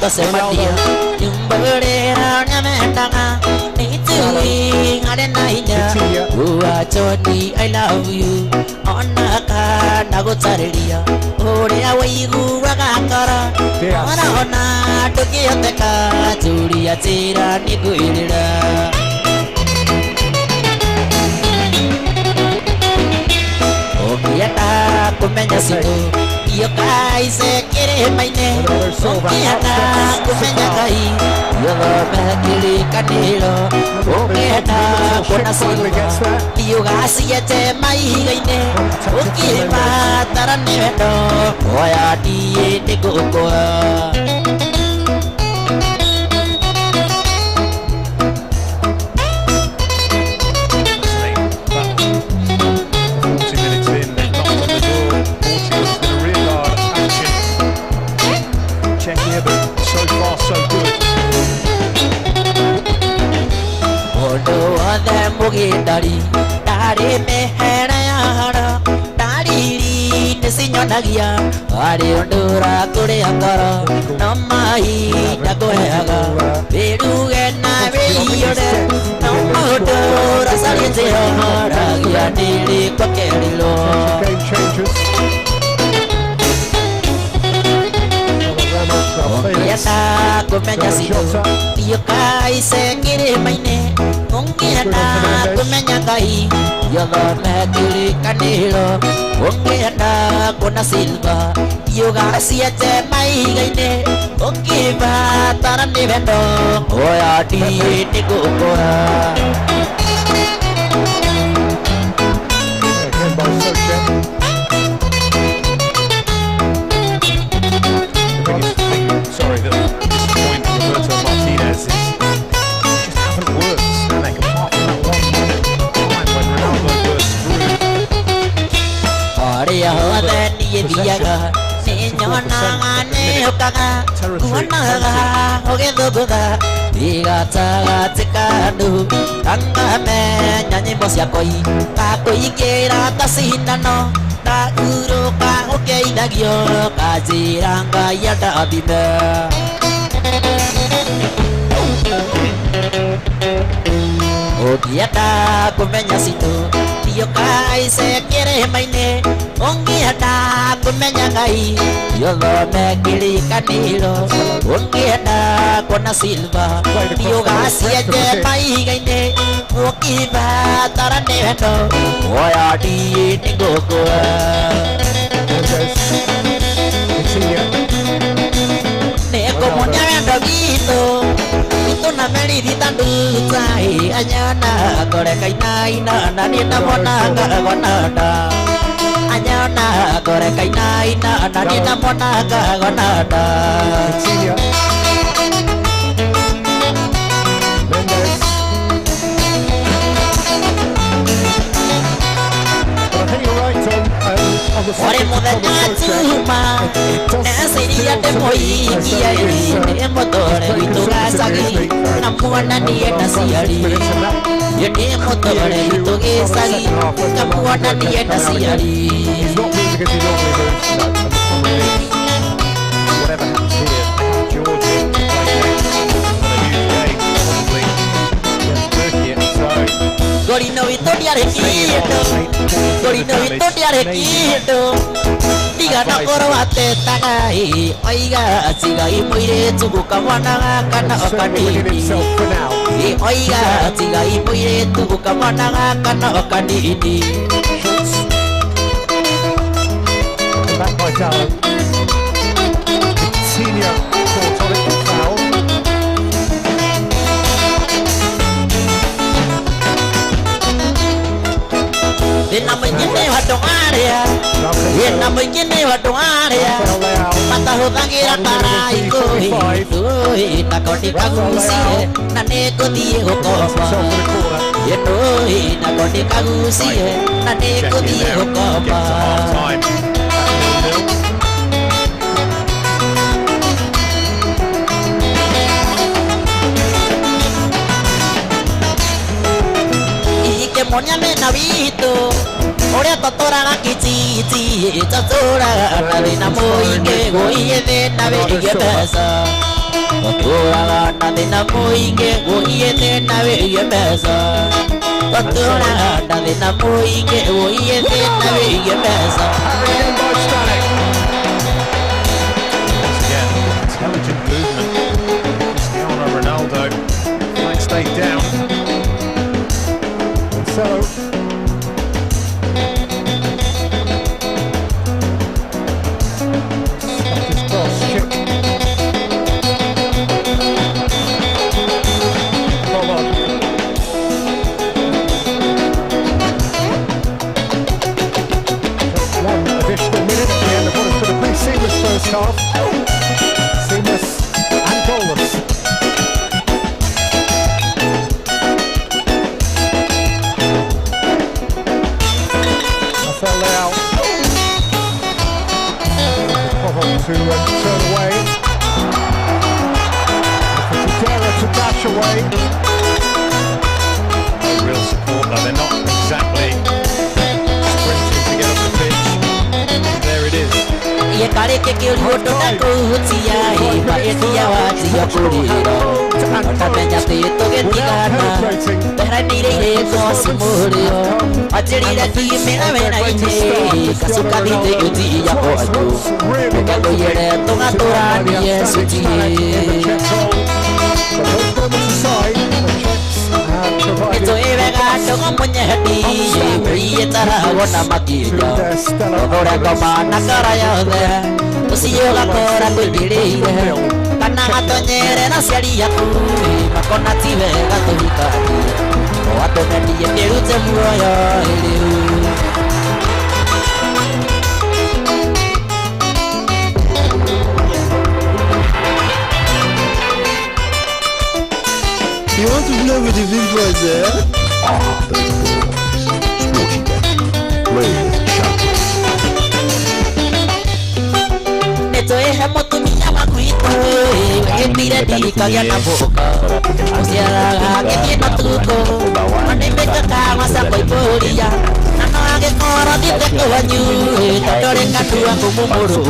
Se matia yung bagera nya mendanga ni tuing ada nainya gua choti I love you onaka nago chareria ore awai gua gakara ona tokiyoteka churia chira ni guirira okiata kumenya situ yo kai se quiere maine okiata kumenya kai yo me kili kanilo okiata kona silva yo gasi ete mai gaine okiba tarane do oya di te gokoa Dari dari mehera hara dari nesinyonagia ari ondura kure angara namai dagoyaga beruge na beyode namodora saliente hara ya dili kokelilo yata kumenya sido yo kai se kire maine ongiana kumenya kai yo me kiri kanilo ongiana kona silva yo gasiete mai gaine ongiba tarane vendo oya ti te gokora Sorry, the point of Roberto Martinez is just haven't worked. And they can apart from that one time when Ronaldo burst through. Oria hoda ni diaga senyona ngane okaga kunaga ogedogoda diga taga tekadu tanga me nyanyi bosia koi ka koi kera tasinano ta uro ka okei dagio ka jiranga yada adibe okiata kumenya situ yo kai se quiere maine ongiata kumenya kai yo me kili kanilo ongiata kona silva yo gasia je mai gaine okiba tarane do oya di ningogo ne como nyando gito ito na meridita dulzai anyana kore kai nai na nani na mona ga gonada anyana kore kai nai na nani na mona ga gonada Ore modena tuma Nasiria de moikia Ine motore Vituga sagi Namuana nie nasiari Yene motore Vituga sagi Namuana nie nasiari It's not music as he normally does. No, and the problem is, whatever happens here, Georgia play next on a huge game, probably against Turkey. So Gorino Victoria Requieto Gorino Victoria Requieto Diga na korowate tagai Oiga sigai muire tubuka wana kana okanini Oiga sigai muire tubuka wana kana okanini back by Dallo. Coutinho caught on it for foul. Dina mwingine watoaria, dina mwingine watoaria. Matahuthagira karaiko hii, nakoti kagusie, na nikuthie gukomba. Hii, nakoti kagusie, na nikuthie gukomba. Monia mena wito Oria totoraga kititi Totoraga na thina muingi Guiye thina wigie mbeca Totoraga na thina muingi Guiye thina wigie mbeca Totoraga na thina muingi Guiye thina wigie mbeca. Intelligent movement. Cristiano Ronaldo might stay down. Marcelo. His cross, Schick. Hold on. Just one additional minute at the end of what has been a pretty seamless first half. Seamless and goalless. Leao to turn away. For Tadera to dash away. Real support though, they're not exactly sprinting to get off the pitch. There it is. Yekareke kiuruto na kuhutia Ibaetia watia kuriro Otamenya pito getigana Peranire kosi murio Atirire kimena mena ite Kasuka dite yutia koadu Mekado yere tonga torani yesu tie Ito ibega togo mwenye hati Iye tara wana makija Odore koma nakara yaude Usiyoga kora kuigirire Kana gatonyere na siari yaku Makona tiwe gatuhikari Owatomendie kirute muoyo iliu You want to play with the big boys there? Ah, those boys. Sporty bet. Play with the champions. Neto ehe mutumia makwito Epire dikagia na boka Usiaraga kemina tuko Manembeka kama sako iporia Nano age koro dite kuhanyu Totore katua kumumuru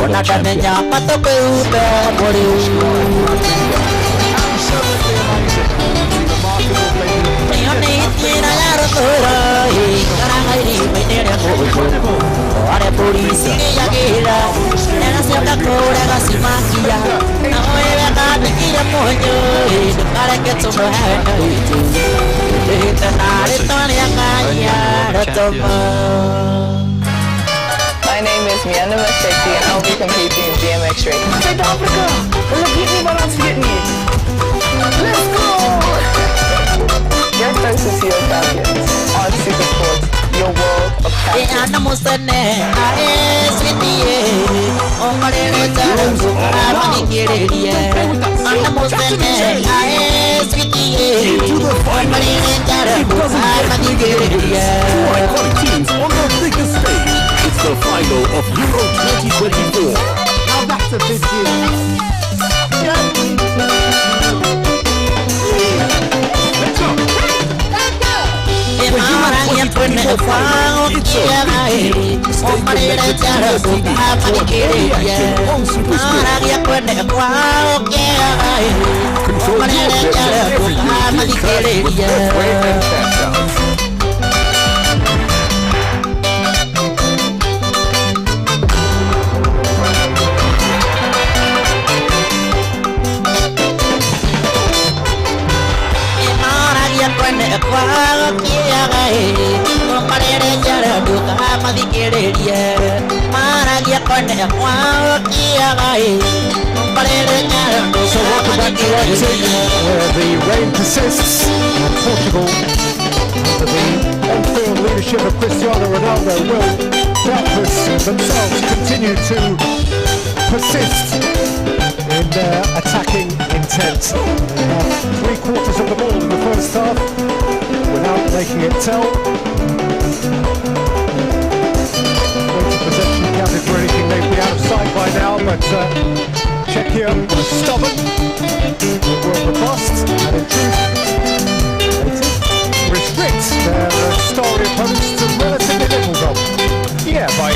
Onakamenya matokwe ube moriu Are polisi yagira Nena siapa kore gasimakia Na oe kati kira mojo Kare ketsumo hana itu Tenare tone yakaya Ratomo. My name is Miana Maseki and I'll be competing in BMX racing. South Africa! Let's get me balance get me! Let's go! You're closer to your champions on Supersport, your world of champions. Ana musane ae sweetie Omare tarangu amani kirerie Ana musane ae sweetie Omare tarangu amani kirerie Teams on the biggest stage. It's the final of Euro 2024. Now that's a big deal. Pone fao kia mai Omare tarangu amani kirerie Maragia pone fao kia mai Omare tarangu amani kirerie Mara ya con el guau kia gai. So welcome back to Leipzig, where the rain persists, and Portugal, under the on-field leadership of Cristiano Ronaldo, will doubtless themselves continue to persist in their attacking intent. They have 3/4 of the ball in the first half, without making it tell. Weight of possession counted for anything, they'd be out of sight by now, but Czechia was stubborn, were robust, and in truth, they did restrict their starry opponents to relatively little goal. Yeah, by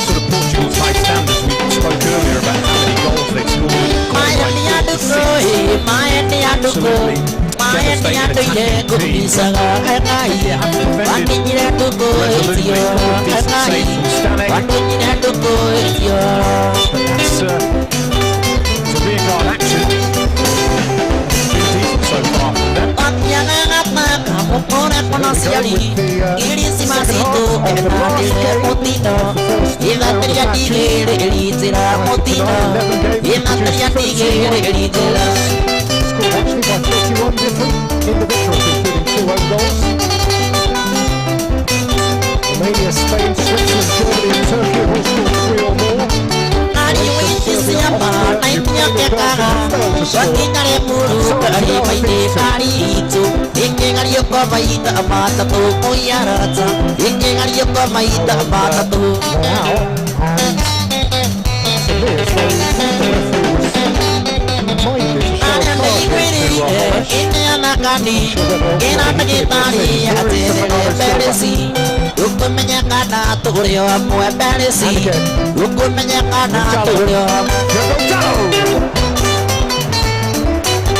sort of Portugal's high standards, we spoke earlier about how many goals they scored. Absolutely devastating attacking team. They haven't prevented resolutely or decent save from Stanek. But that's a rear guard action. It's been decent so far from them. Scored actually by 31 different individuals, including 2 own goals. Romania, Spain, Switzerland, Germany and Turkey have all scored 3 or more.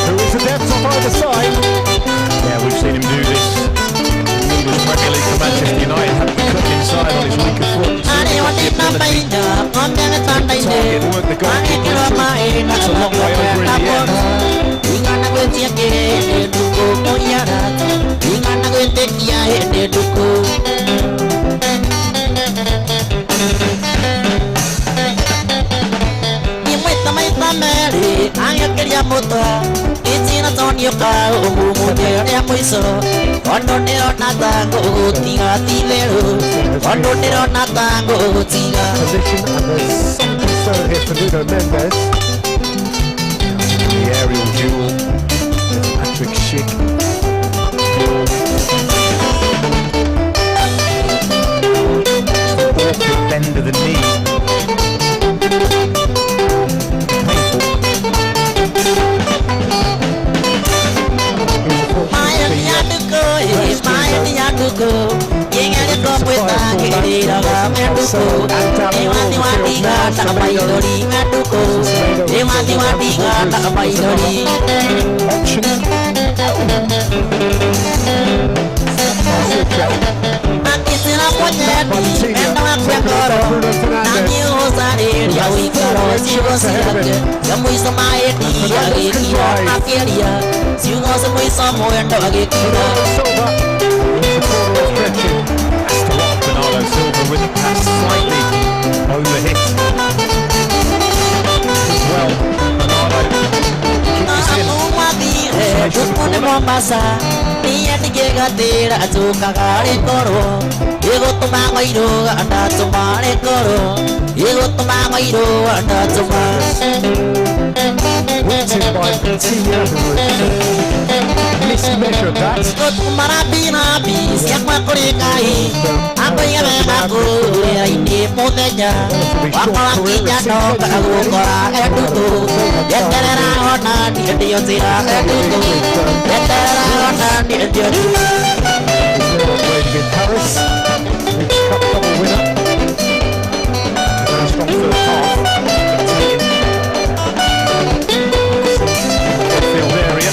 Who is adept on either side. Yeah, we've seen him do this in the English Premier League for Manchester United, having to cut inside on his weaker foot. Target, work the goalkeeper into. That's a long way over in the end. Position, and there's some concern here for Nuno Mendes. The aerial duel with Patrick Schick. Awkward bend of the knee. Bernardo Silva with the pass slightly overhit. As well, Bernardo keeps this in. Whipped in by Coutinho, who mismeasured that. Waiting in Paris, League Cup double winner. Very strong first half. Midfield area.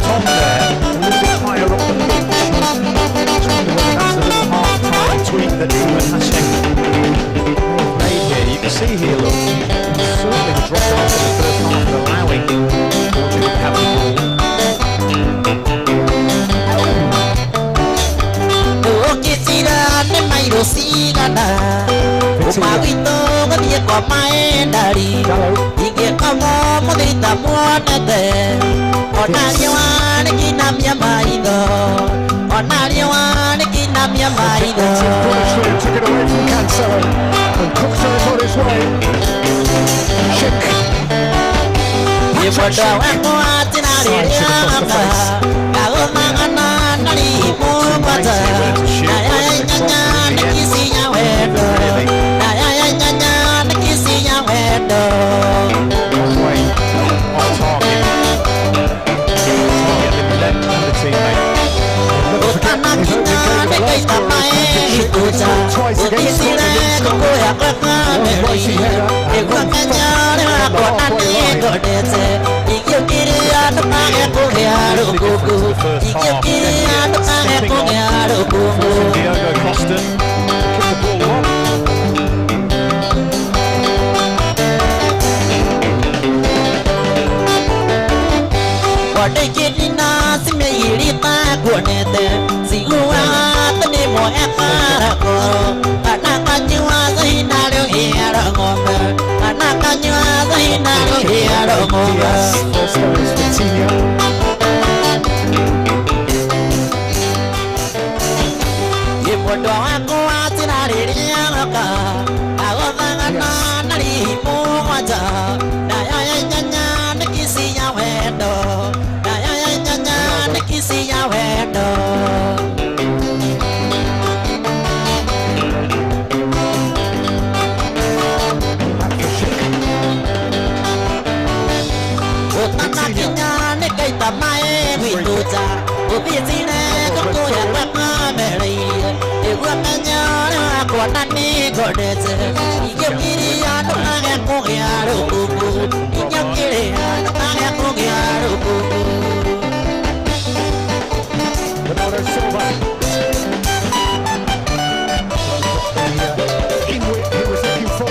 On there, a little bit higher up the pitch. Whether that's a little see here, look, certainly the drop off in the first half of allowing Portugal to have the ball. Took it away from Cancelo and Cook's on his way. Schick. Twice against Diogo Costa kicked the ball long. First goes Coutinho. Bernardo Silva. He was looking for.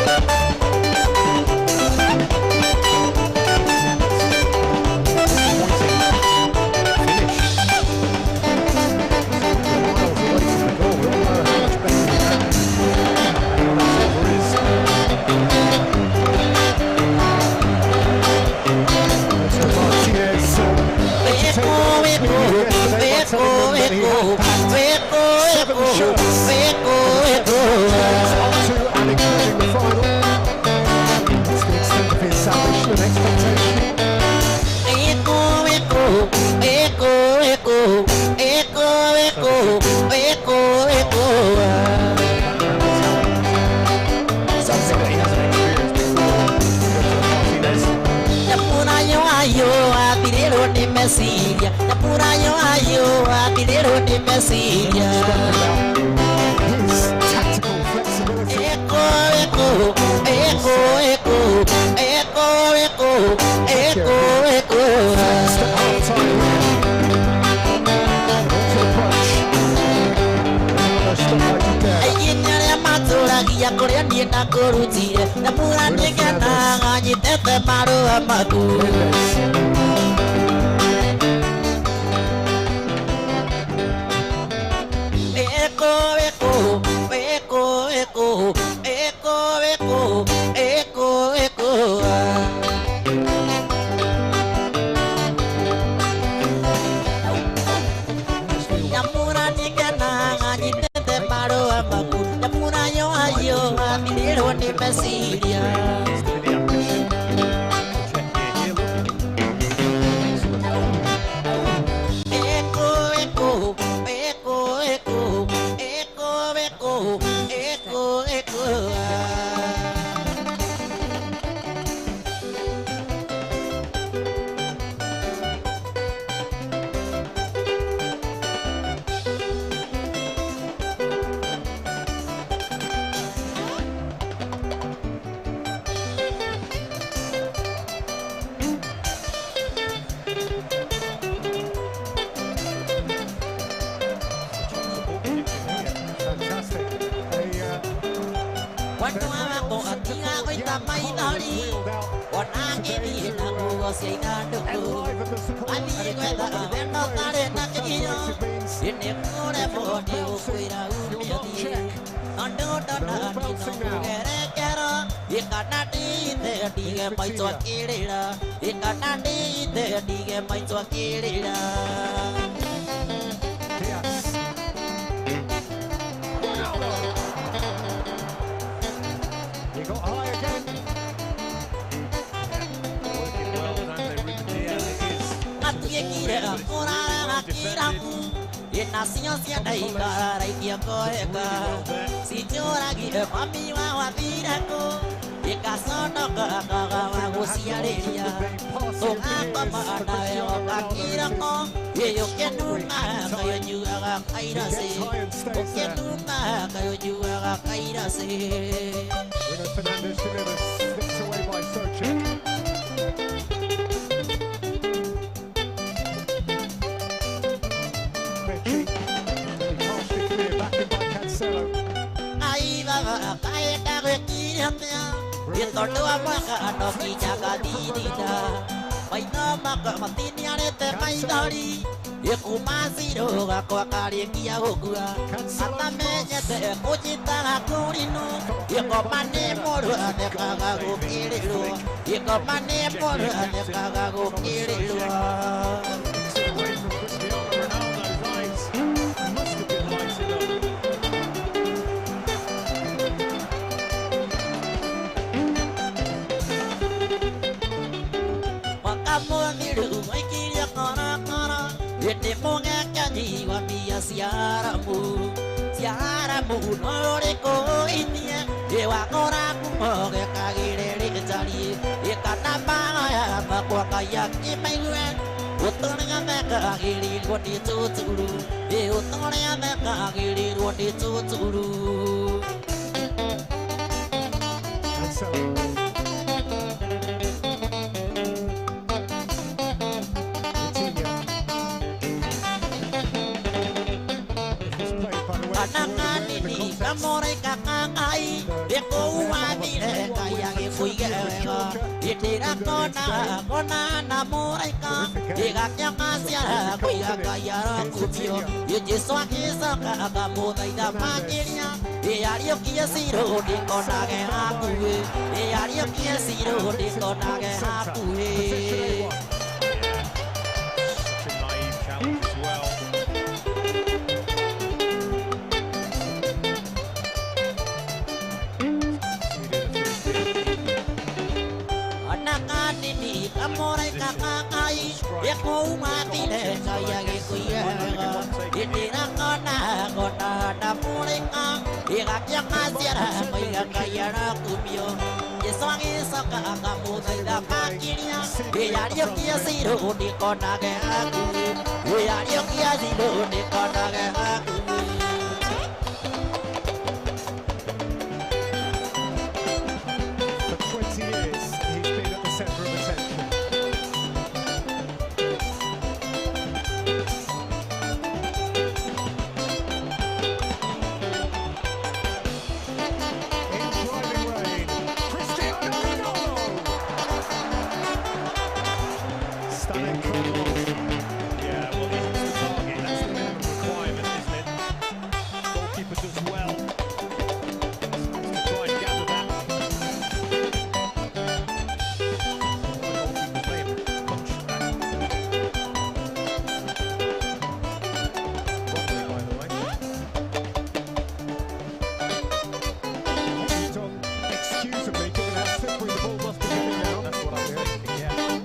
His tactical flexibility. Watuako atinga koita maidari Wanangini na kugo siaina duku Ani kwenda vendo tare na kiyo Ine kure modi ukuira umiadi Ando dana ni no kugere kero Ikana di te dige maitwa kirira Ikana di te dige maitwa kirira He got high again. Working well, Dante Ruben Diaz. It is. Atuye kirira kurara kiramu Ina siya daiga raikia koeka Si choragi mami wa wadirako Ika sono kaka wa gusiareria Soka mana yo kakirako Yeyo kenuna kayo nyuga kairase Kenuna kayo nyuga kairase Bruno Fernandes delivers, slips away by Socek. Becci, he can't be clear, back in by Cancelo. Aiva kaya kakiranya Ito dua maka no kijaga didida May no maka matiniarete may dori Iku masiro ako akari kia hukua Ata menyete kujita hakurino Iko mani moro ane kagagu kiriro Iko mani moro ane kagagu kiriro Away from Cristiano Ronaldo's eyes. Must have been lighting up. Wakamuniru waikiria kora kora Ete monga kani wapia siaramu Siaramu nore ko inia Ewa kora kumoge kagirere jari Eka namba ya makwa kaya kimaigwe Utonya meka agiri wadi tuturu Utonya meka agiri wadi tuturu Cancelo. Anakani ni kamore kakangai Eko uwabire kaya kifuyega Itira kona na moreka Iga kiamasia kuya kaya rakubio Ijiswa kisaka akamuda ida makiria Iario kia siro di kona ge hakuwe Iario kia siro di kona ge hakuwe Such a naive challenge as well. Anakani ni kamore kakangai Eko umabire kaya kifuyega Itira kona na moreka Iga kiamasia kuya kaya rakubio Ijiswa kisaka akamuda ida makiria Iario kia siro di kona ge hakuwe Iario kia siro di kona ge hakuwe For 20 years, he's been at the centre of attention. In driving rain, Cristiano Ronaldo! Stunning cross. Yeah, well, this is the target. That's the minimum requirement, isn't it? Goalkeeper does well. To try and gather that. Goalkeeper may have punched that. Properly, by the way. He's on excusably, given how slippery the ball must be getting now. That's what I'm thinking, yeah.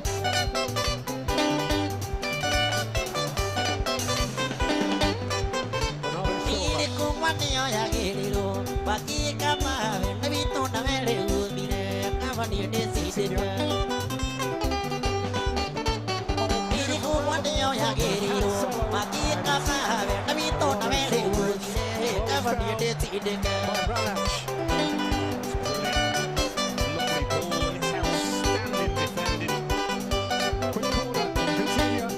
Ronaldo Iri Silva. kumania ya giriro Baki kama na vitu na vele udire Kama ni desidika Iri kumania ya giriro Baki kama na vitu na vele udire Kama ni desidika By Branac. Lovely ball. It's outstanding defending. Quick corner, Coutinho.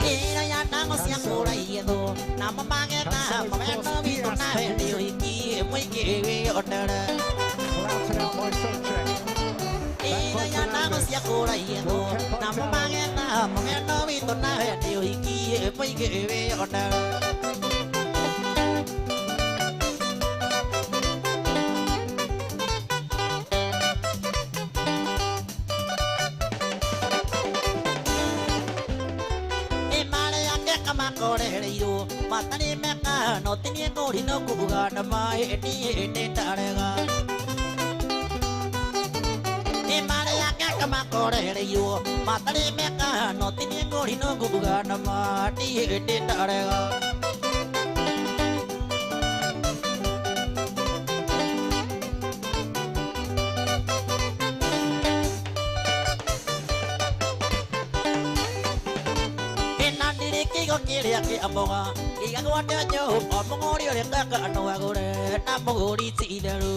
Ira ya nango siya kura iedo Na mamange na mameno Mwingi wĩyonere Flouting out my sound check. Ĩya nago cia kũraiyetwo namo magetha mũgendo witũ nawe nĩ ũhikie Mwingi wĩyonere Makorereirwo matari meka no tinie ngori no kuga na mai ni ndarega ni mare yake makorereirwo matari meka no tinie ngori no kuga na mai ni ndarega Kiria ki amoga igagwa nyo omongori ore ngaka no agore na mogori titheru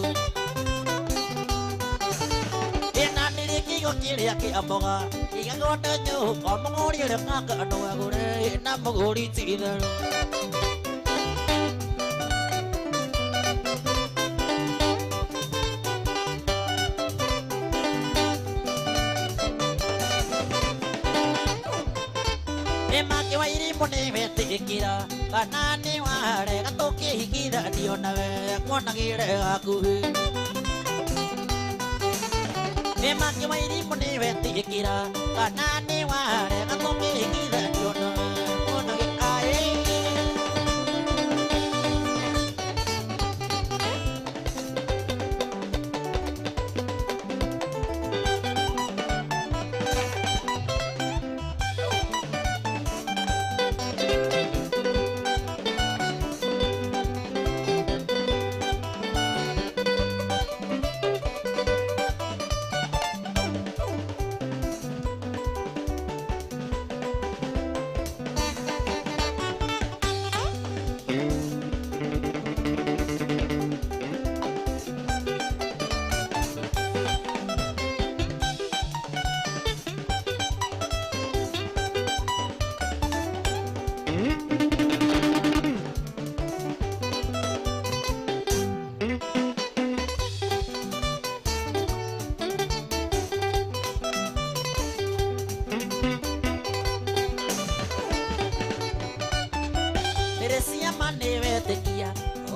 ina ndiri kigo kiria ki amoga igagwa nyo omongori ore ngaka no agore na mogori titheru Mone vetikira kanani ware gatoke hikira diona we kona gire akuhi Ema ke mairi mone vetikira kanani ware gatoke hikira diona kona gire ai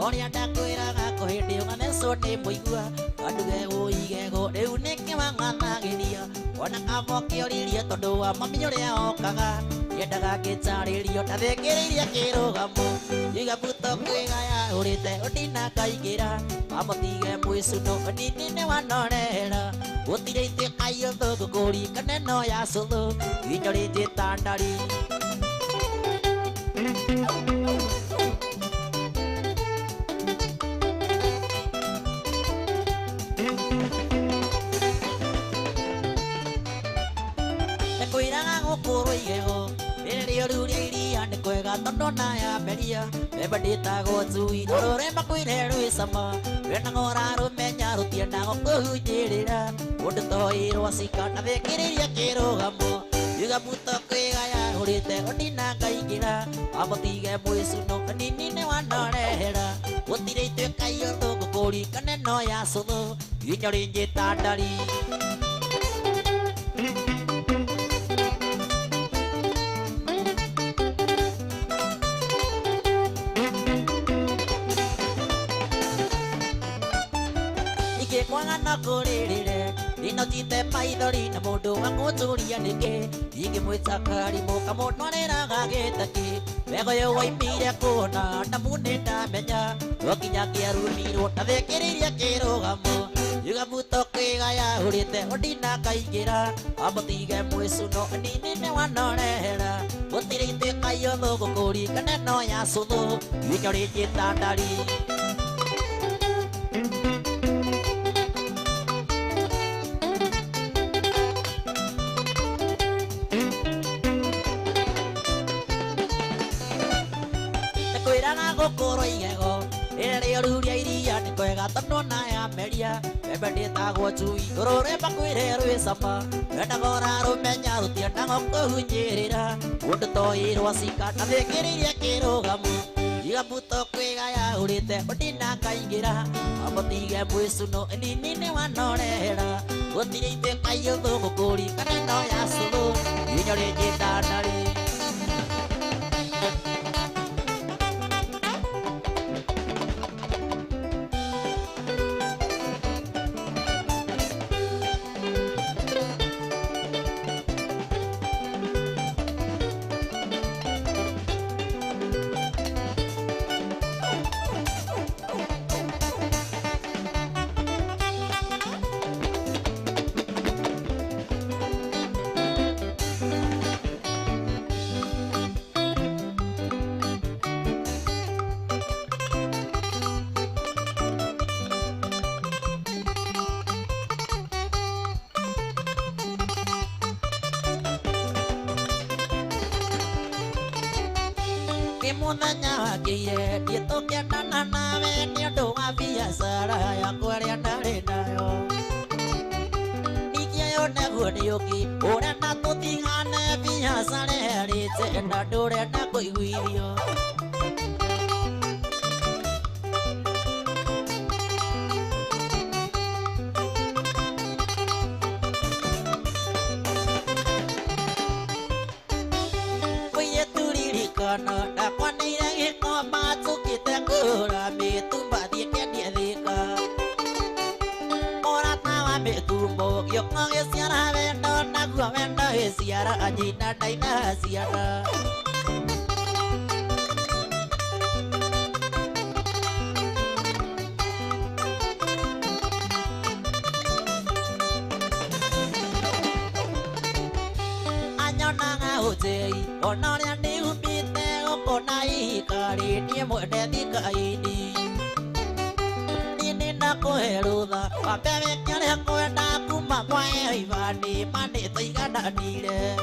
Oria ndakwiraga kuhindi ugatheco ni muigua anduge uigego riu niki wang'anagiria ona kamba kioririe tondu wa mami uria okaga yendaga ngitaririo ndathikiriirie kirugamo igabuto kwigaya urite undina kaingira amutige mwicuno nini ni wanorera gutire kayo thugukuri kaneno ya cuthu inyori njitandari Kuru igego Rĩrĩa rĩuria iria nĩ kwega tondu naya meria Mbembe ndĩtagwo njui rũrũrĩ makwĩre rwĩ cama Wĩna ng'ora rũmenya rũtiendaga kũhunjĩrĩra Mũndũ toĩrwo cika na thikĩrĩria kĩrũgamo Igabuto kwĩgaya ũrĩte ũndina ngaingĩra Amutige mwicuno nini nĩ wanorehera Gũtirĩ ituĩka iyo thũngũkũri kaneno ya cũthũ Inyori njĩtandari Kwangana kuririre Ninotite maithori na mundu wakuturia niki Ingimwita karimu kamunwariraga gitaki Wego yo waimire kuona na mune ndamenya Okinya kiarumirwo na thikiriria kirugamo Igabuto kwigaya urite undina kaingira Amutige mwicuno nini ni wanorehera Gutire ituĩka iyo thũngũkũri kaneno ya cũthũ Inyori njĩtandari Gũkũrwo igego Rĩrĩa rĩuria iria nĩ kwega tondu naya meria Mbembe ndĩtagwo njui rũrũrĩ makwĩre rwĩ cama Wendaga ũrarũmenya rũtiendaga kũhunjĩrĩra Mũndũ toĩrwo cika na thikĩrĩirie kĩrũgamo Igabuto kwĩgaya urite Odina kaingira Amotige mwesuno Nini wanorera Gotire ite kayotho gukuri Kaneno ya sulu Inyore jitanari Muthenya wakiire nditukiendana nawe ni undu wa biacara yakwa ria ndari nayo nikio neguo ni uki urenda tutigane biacara erite na ndurenda kuiguithio Kana dakwa nire gikoma tukite kura mitumba thikendia thika Orata wa mitumbo gioka giciara wendo naguo wendo giciara anyina ndaina ciana Anyonaga utei onoria ni Kona ikari ni mwende thikaini Nini nakuherutha Wambebe kere kwenda kuma kwa Ivani Mani tuigananire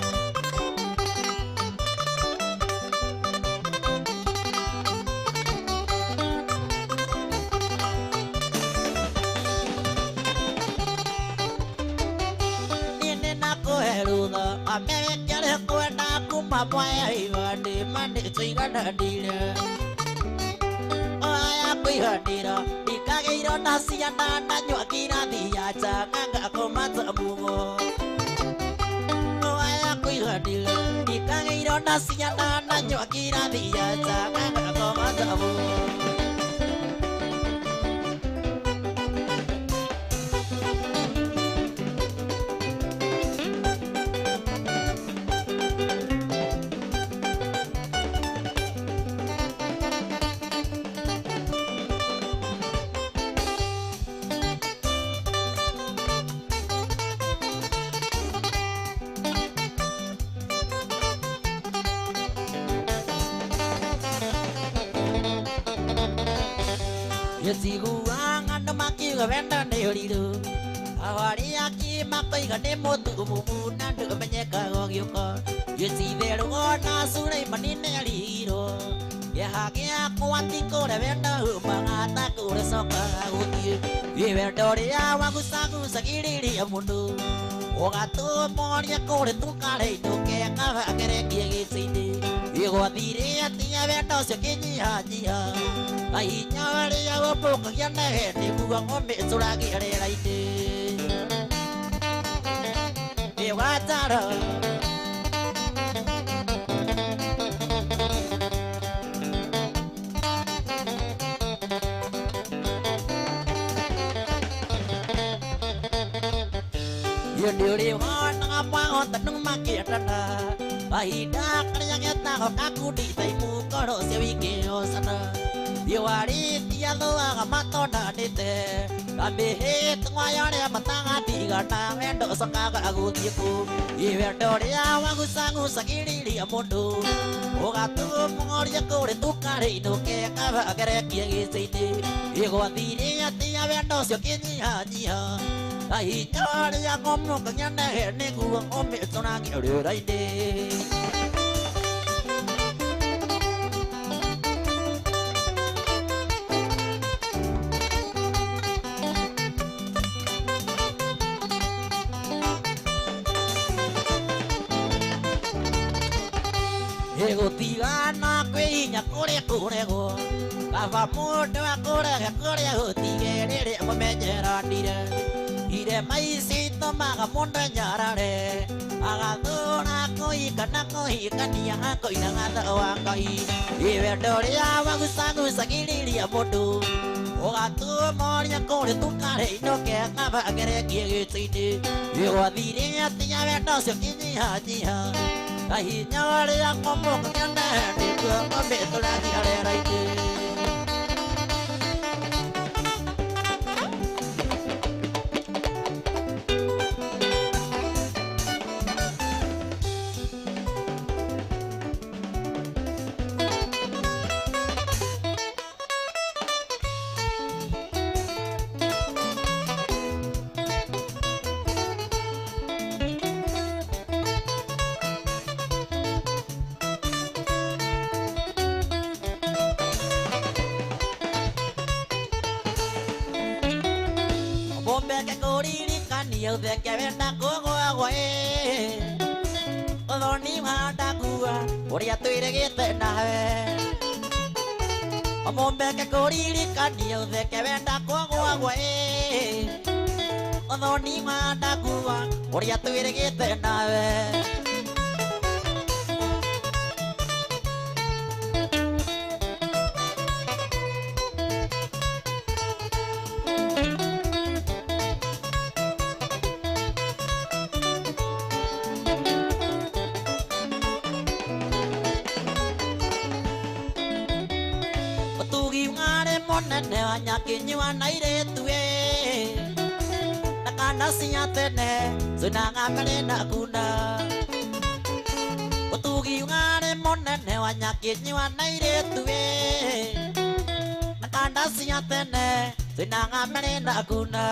Nini nakuherutha Wambebe kere kwenda kuma kwa Ivani Mani tuigananire Oya kwihanira Ndikageirwo na ciana Nanyua kirathi ya changa Ngakomata mugo Oya kwihanira Ndikageirwo na ciana Nanyua kirathi ya changa Ngakomata mugo Yesiguanga no makiuga wenda ni uriru Awari aki makoiga ni mutu mumu na ndumenyekaga giuka Yesitherwo na Suleimani ni ariro Yahagia kwatiko wenda humaga takure sokaga guthie Wendo ria wagucaguca giriria mundu Ugatumoria kure tukare inuke Kabagerekie gicini Igwathire atia wendo ucio kinyihanyiha Ahinya ria gupukagia nehe niguo ng'ombe icuragia rĩera-inĩ Iwatara Yoni uri wona mwahota numakĩendana Mahinda karĩa getago gakundi thaimu ngoro cia wingĩosana Thiwarĩtia thũaga matondanĩte Na mĩhĩtwa yarĩa matagatigana Wendo ũcokaga gũthiĩ kũ Wendo rĩa wagucagucagĩrĩria mũndũ Ũgatũmoria kũrĩ tũkarĩ inũke Kabagerekie gĩcĩ-inĩ Igwathire atia wendo ũcio kĩnyihanyiha Ahinya rĩa ng'omũkagia nehe nĩguo ng'ombe ĩcũragia rĩera-inĩ Gũtigana kwĩhinya kũrĩa kũregwo Ava mundu akurega kuria gutigirire mumenyeranire ire maicito maga mundu nyarare agathura kuhikana kuhikania koina gatha wa Ngai iwe ndoria wagucagucagiriria mundu ugatumoria kuri tukare inoke ngabagerekie giti-ini igwathire atinya wendo ucio kinyihanyiha kahinya waria ngomuka kianene niguo ng'ombe tũrathiĩ rĩera-inĩ. Utheke wenda kugwagwa uthoni wandagua uria twirigite nawe omumbeke kuririkania utheke wenda kugwagwa uthoni wandagua uria twirigite nawe nene wanyakinywa na iretu nakana sinya tene sunanga merenda kuna utugi ngare monene wanyakinywa na iretu nakana sinya tene sunanga merenda kuna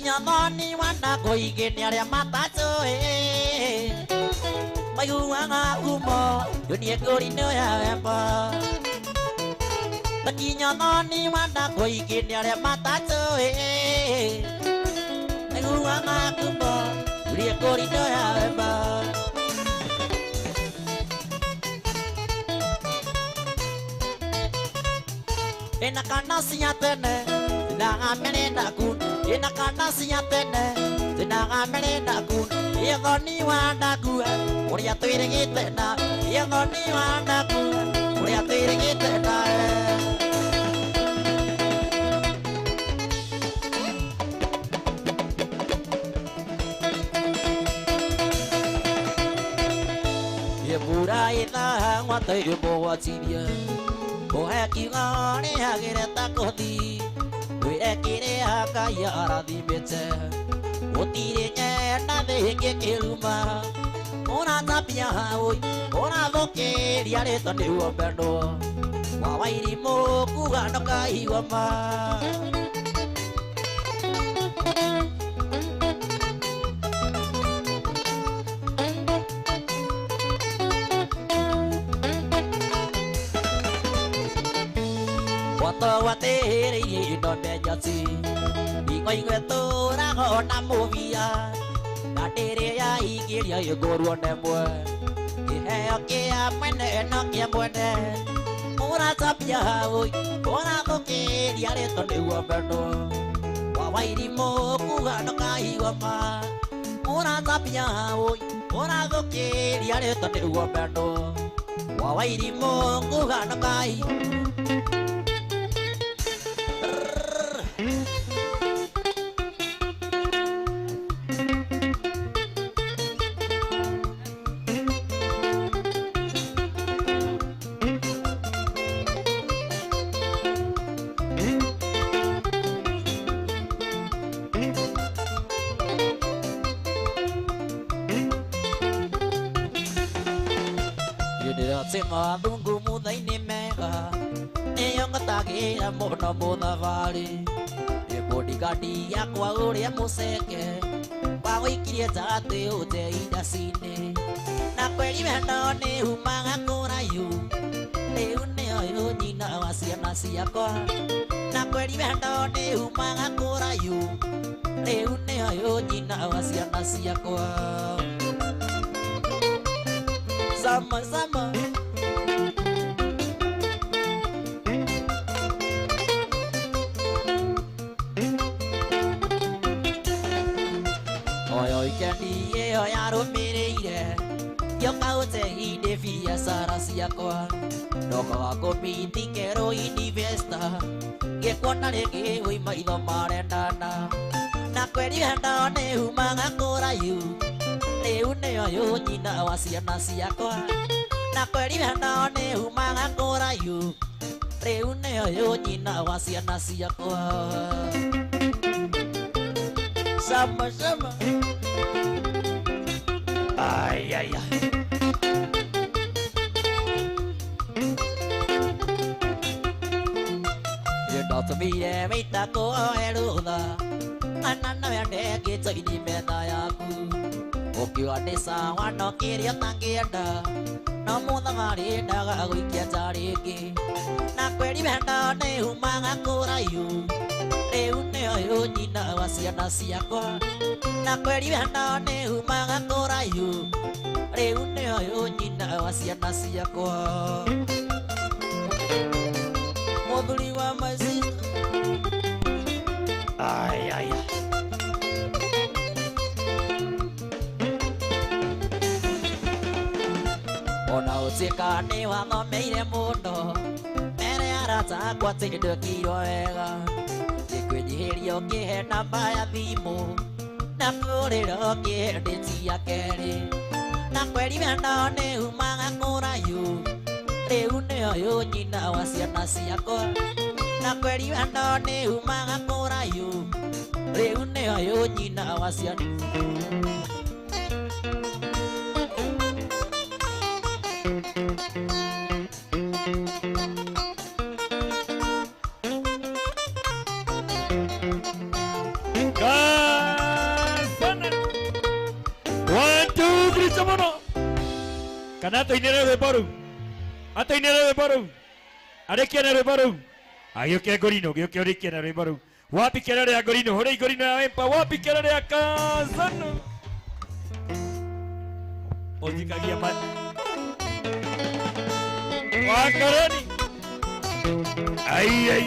Nyamoni wana kuigini aria matachoe maiguaga umo dunia kurino ya wemba Nyamoni wana kuigini aria matachoe maiguaga umo dunia kurino ya wemba Ena kana sinya tene Nanga merenda kun Ena kana sinya tene Nanga merenda kun Iethoni wandagua Uria twirigite na Iethoni wandagua Uria twirigite na Yebura itha Ngwatairu mwachiria Ohe kiuga nĩ agĩre ta kothi Wĩrekire Ngai arathimĩte Gũtirĩ nyenda thĩ ĩngĩkĩruma Ũratambia ũi Ũrathũkĩria rĩtwa nĩguo mbendwo Wa Wairimũ kuga ndũkaigua ma Watĩrĩirie indo menjati Ing'oing'e tũrago na mũbia Na ndĩrĩ ya ingĩria igũrwo nemwe Kĩheo kĩa mwene no kĩa mwene Ũratambia ũi Ũrathũkĩria rĩtwa nĩguo mbendwo Wa Wairimũ kuga ndũkaigua ma Ũratambia ũi Ũrathũkĩria rĩtwa nĩguo mbendwo Wa Wairimũ kuga ndũkaigua Sema Mungu muthaini mega Niyo ngatagira muno muthabari Ni bodyguard yakwa uria muceke Wa wĩkirie njagatĩ ũte indaci-inĩ na kweri wendo nĩ umaga kũraihu rĩu nĩyo nyina wa ciana ciakwa na kweri wendo nĩ umaga kũraihu rĩu nĩyo nyina wa ciana ciakwa sama sama oyo ikendi ĩyo yarũmĩrĩire gĩoka ũteithie biacara ciakwa ndokaga kũmiti Kerũ Investor gĩkuona rĩngĩ wĩ maitho marendana na kweri wendo nĩ umaga kũraihu rĩu nĩyo nyina wa ciana ciakwa na kweri wendo nĩ umaga kũraihu rĩu nĩyo nyina wa ciana ciakwa sama sama ay ay ay ndotumire mĩtako erutha anana wende ngĩtoithi metha yaku ũkiuga nĩ sawa no kĩrĩa ũtangĩenda no mũthamarĩ ndaga gũikia nja rĩngĩ na kweri wendo nĩ umaga kũraihu rĩu nĩyo nyina wa ciana ciakwa na kweri wendo nĩ umaga kũraihu rĩu nĩyo nyina wa ciana ciakwa mũthuri wa macica ay ay ona ũtuĩka nĩ wathomeire mũno mere arata akwa atĩ ndwĩkĩirwo wega ngĩkwĩnyihĩria ũkĩhe namba ya thimũ na kũrĩra ũkĩhe ndĩti ya kerĩ na kweri wendo nĩ umaga kũraihu rĩu nĩyo nyina wa ciana ciakwa na kweri wendo nĩ umaga kũraihu rĩu nĩyo nyina wa ciana kana toinere rwĩmbo rũu atoinere rwĩmbo rũu arĩkie na rwĩmbo rũu agĩũke Ngũrinũ gĩũke ũrĩkie na rwĩmbo rũu wapi kelele ya Ngũrinũ hũrĩ Ngũrinũ ya Wempa wapi kelele ya Kazano ũthikagia wakarani ai ai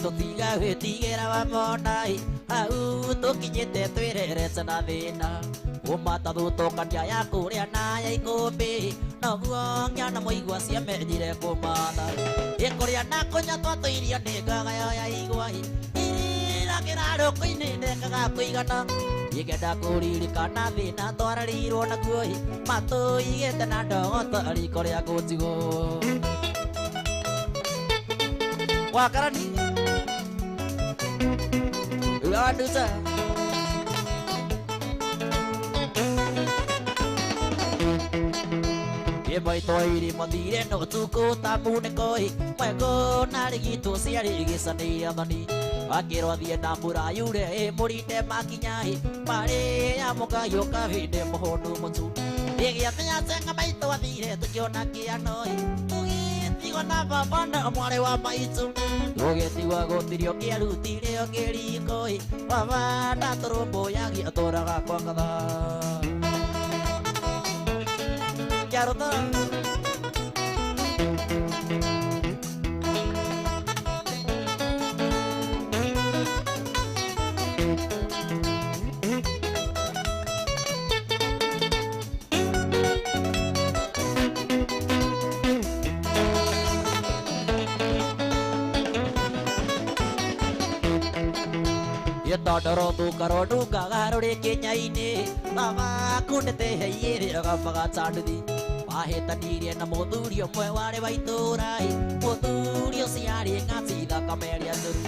tũtiga gwĩtigĩra wa monai hau tũkinyĩte twĩrerete na thĩna ũmata thũtũkania ya kũrĩa na ya ikũmbĩ noguo ngĩana mũigua ciamenyire kũmatha ĩkũrĩa na kũnya twatũirio nĩ ngagayo ya igwa iragĩra rũkũ-inĩ ndengaga kũigana ingĩenda kũririkana thĩna twarĩirwo naguo matũigĩte na ndogoto riko rĩa gũtigwo wakarani Ladusa Kĩmbai twairi mathire no tuko tamune koi mwego na rigitwo ciarĩ gĩcanĩire thoni akĩrwo thiĩ na mũrayure mũrinde makinya marĩ ya mũkayũka hĩndĩ mũhũndũ mũtu ĩgĩamenya cenga maitũ athire tũkĩona kĩano tũgĩtigwo na baba na mwarĩ wa maitũ tũgĩtigwo gũtirio kĩarutire o kĩriko baba ndatũrũmbũyagia tũraga kwa ngatha kĩarũta Tondoro tukaro nungaga rũrĩ kĩnya-inĩ baba kundete heire gabaga tanduthi wahĩtanirie na mũthuri ũmwe warĩ wa itũũra mũthuri siari ngati da kamelia turu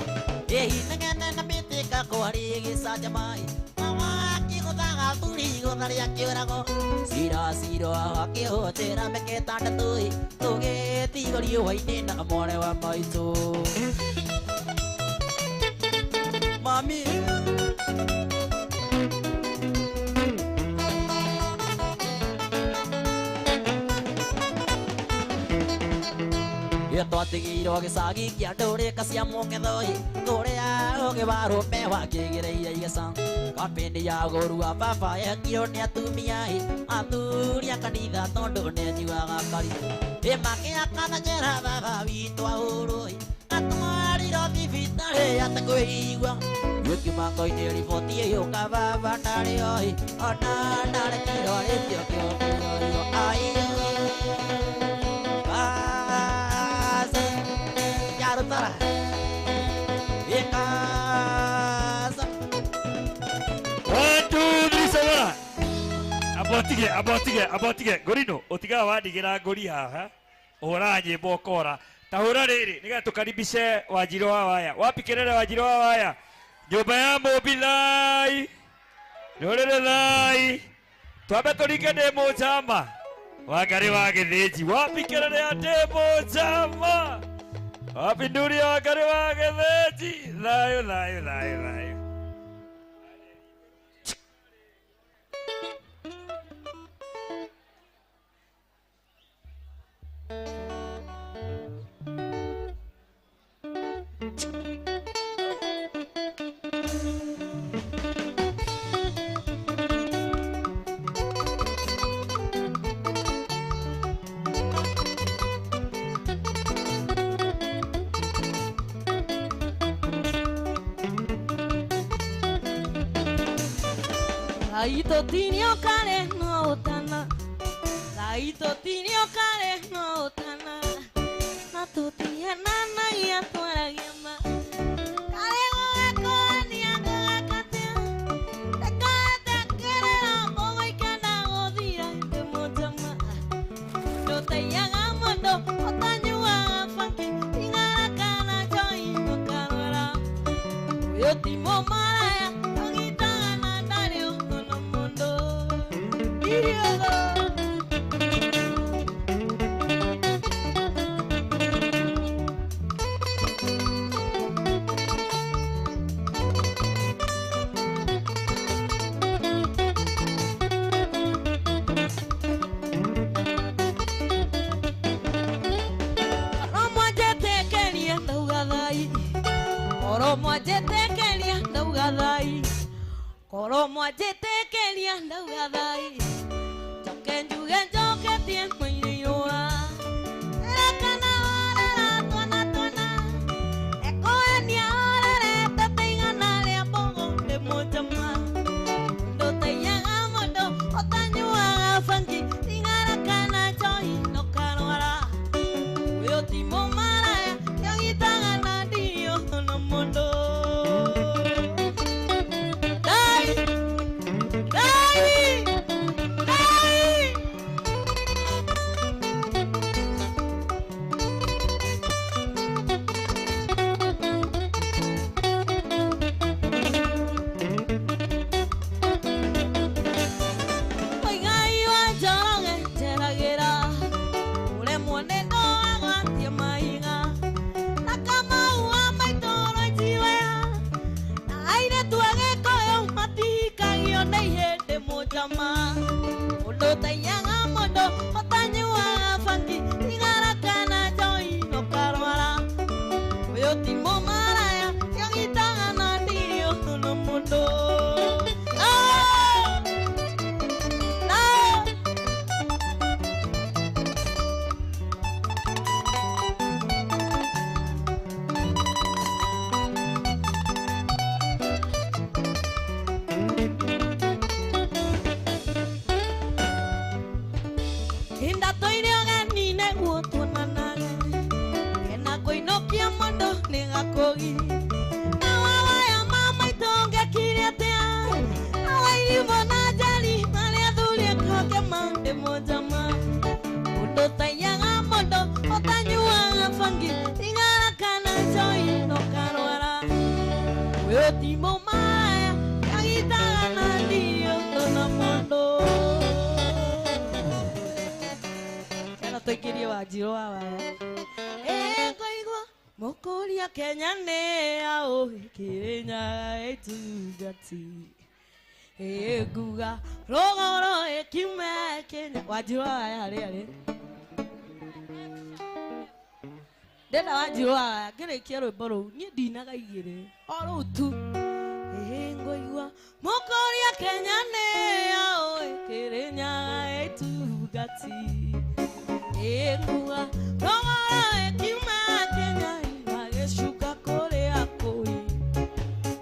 nangana na mitika kwari gisajamai mama kigo daga turi go daria kiurago siro akihotera meketa ndatui tuge tigori waine na more wa maitu mami Twatigirwo gicagi kia ndurika cia mung'ethoi kuria ugibaro mewa kigireire igicang kampeni ya gurua baba yekirwo ni atumia athuri a kanitha tondu ninyuaga kari makiakana njera baba witu ahuru atwarirwo thibitari ate kwĩigua gĩkiuma-ngo-inĩ riboti ĩgĩũka baba ndarĩ oi ona ndarekirwo rĩtio kĩokuoirwo Tara Ekasa 1 2 3 abotige Gorino utiga wandigira ngori haha ora nyimbo kora tahura riri niga tukaribishe Wanjiru wa waya wapi kelele Wanjiru wa waya nyumba ya mobilai nyorere lai twabe turinge demo chama wagari wa githiji wapi kelele ya demo chama Happy New Year, kare wa getheji layo. Laito tinio kare no utana Laito tinio kare no utana Na tutia nana ya tuara gema Kare goga koani ya goga katea Teka kere na mogo ikana godira Ite mojama Dote yaga mondo Otanyua funky Ingara kana joy no karora Yotimo maraya Koromo ajetekeria ndauga thai Joke njuge njoke tiempo iriwa Erekana orera twana Ekoenia orere teteigana ria bogo de mojama Ndoteiaga mondo otanyuaga funky Tingarakana choi no karwara Uyo timo maraya yagitaga na dio no mondo Mojama, undo tayanga mondo, otanyuanga funky, ingara Wanjiru wa waya ngoigua mukuria Kenya ne ao Kirinyaga itungati nguga rogoro ekiume Kenya Wanjiru wa waya ari ndenda Wanjiru wa waya ngirikia rwimbo rũu niĩ ndinaga igĩrĩ o rũu tu ngoigua mukuria Kenya ne ao Kirinyaga itungati nguga rogoro ekiume Kenya agĩcuka kũrĩa kũi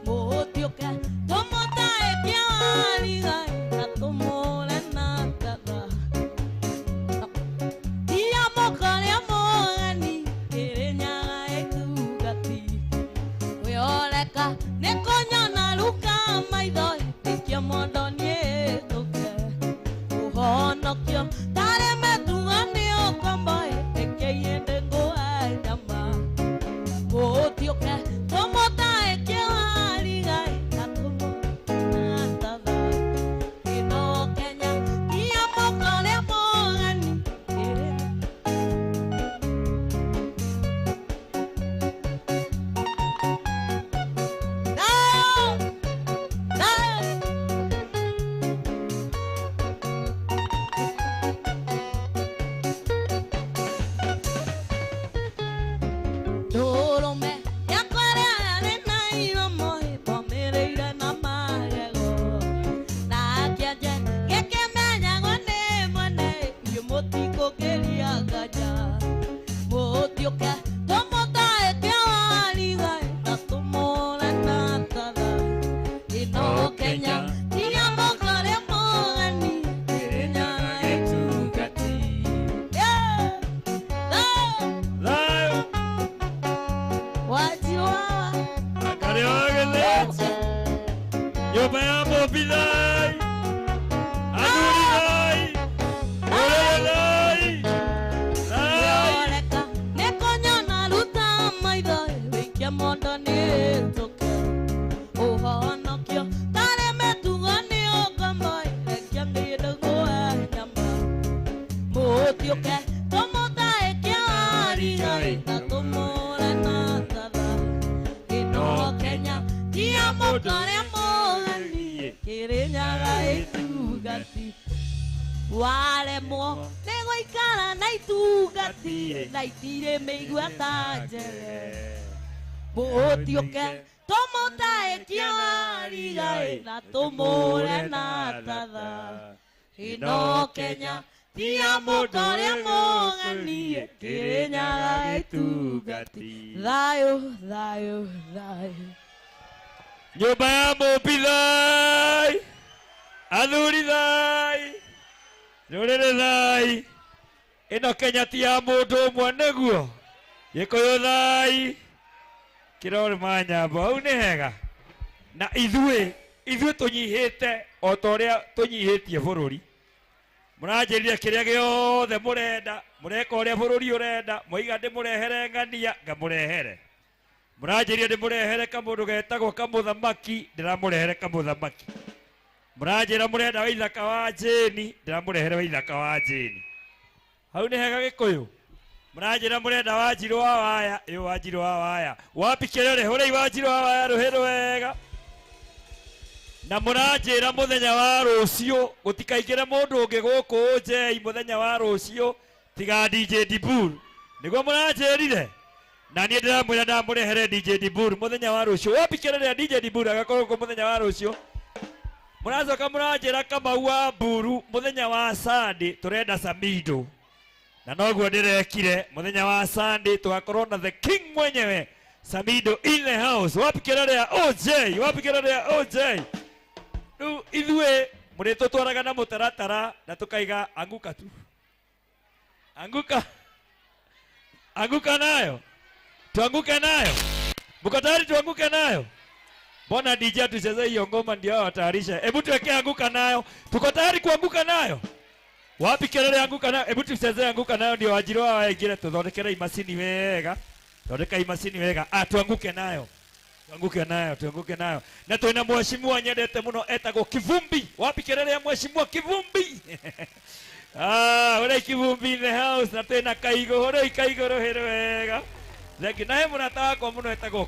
mũtioke tũmũtaĩkie wariga na tũmũre na ngatha tia mũkarĩa mũgeni Kirinyaga itungati wĩoreka nĩ kũnyona ruka maitho ikia mondo niĩ tũke ũhonokio tarĩ metuga nĩ ũkombo ĩkĩiĩndĩ ngũa nyama mũtioke tũmũtaĩkie wariga na tũmũre na ngatha ĩno Kenya tia mũkarĩa mũgeni Ndũrũme yakwarĩa arĩ na iromo ĩbomereire na magego na kĩanje gĩkĩmenyagwo nĩ mwene irio mũtikũngĩria nganja mũtioke tũmũtaĩkie wariga na tũmũre na ngatha ĩno Kenya tia mũkarĩa mũgeni Kirinyaga itungati Wanjiru wa Akariogelete nyumba ya Mobidai Anuridai Orelai Oreka nĩ kũnyona ruta maitho wĩikia mondo nĩ tũke ũhonokio tarĩ metugo nĩ ũkombo rekia ngĩiĩndĩ ngũa nyama mũtioke tũmũtaĩkie wariga na tũmũre na ngatha ĩno Kenya tia mũkarĩa mũgeni Kirinyaga itungati waremwo nĩ gũikara na itungati na itirĩ mĩigua ta njere mũtioke tũmũtaĩkie wariga na tũmũre na ngatha ĩno Kenya tia mũkarĩa mũgeni Kirinyaga itungati thayũ thayũ thayũ nyumba ya Mobidai athuri thai rũrĩrĩ thai ĩno Kenya ti ya mũndũ ũmwe nĩguo Gĩkũyũ thai kĩrore manyamba hau nĩ hega na ithuĩ tũnyihĩte o ta ũrĩa tũnyihĩtie bũrũri mũranjĩrire kĩrĩa gĩothe mũrenda mũreka ũrĩa bũrũri ũrenda moiga ndĩmũrehere ng'ania ngamũrehere mũranjĩrire ndĩmũrehere kamũndũ getagwo kamũthamaki ndĩramũrehere kamũthamaki mũranjĩra mũrenda Waithaka wa Jane ndĩramũrehere Waithaka wa Jane hau nĩ hega Gĩkũyũ mũranjĩra mũrenda Wanjiru wa waya ĩyo Wanjiru wa waya wapi kĩrore hũrei Wanjiru wa waya rũhĩ rwega na mũranjĩra mũthenya wa rũciũ gũtikaingĩre mũndũ ũngĩ gũkũ njei mũthenya wa rũciũ tiga DJ Dibur nĩguo mũranjĩrire na niĩ ndĩramwĩra ndamũrehere DJ Dibur mũthenya wa rũciũ wapi kĩrore DJ Dibur agakorwo kũ mũthenya wa rũciũ mũracoka mũranjĩra Kamau wa Mburu mũthenya wa Sunday tũrenda Samido na noguo ndĩrekire mũthenya wa Sunday tũgakorwo na the king mwenyewe Samido in the house wapi kĩrore ya OJ wapi kĩrore ya OJ rĩu ithuĩ mũrĩtũtwaraga na mũtaratara na tũkaiga anguka tu anguka nayo tuanguke nayo mko tayari tuanguke nayo mbona DJ tucheze hiyo ngoma ndio watayarisha hebu tuweke anguka nayo tuko tayari kuanguka nayo wapi kelele anguka nayo hebu tucheze anguka nayo ndio Wanjiru wa waya ingire tuthondekere imacini wega thondeka imacini wega tuanguke nayo tuanguke nayo na twina mheshimiwa nyendete muno etagwo Kivumbi wapi kelele ya Mheshimiwa Kivumbi. Ore Kivumbi in the house. Na tena Kaigo. Ore Kaigo rohero wega. Zaki nae murata wako muno etagwo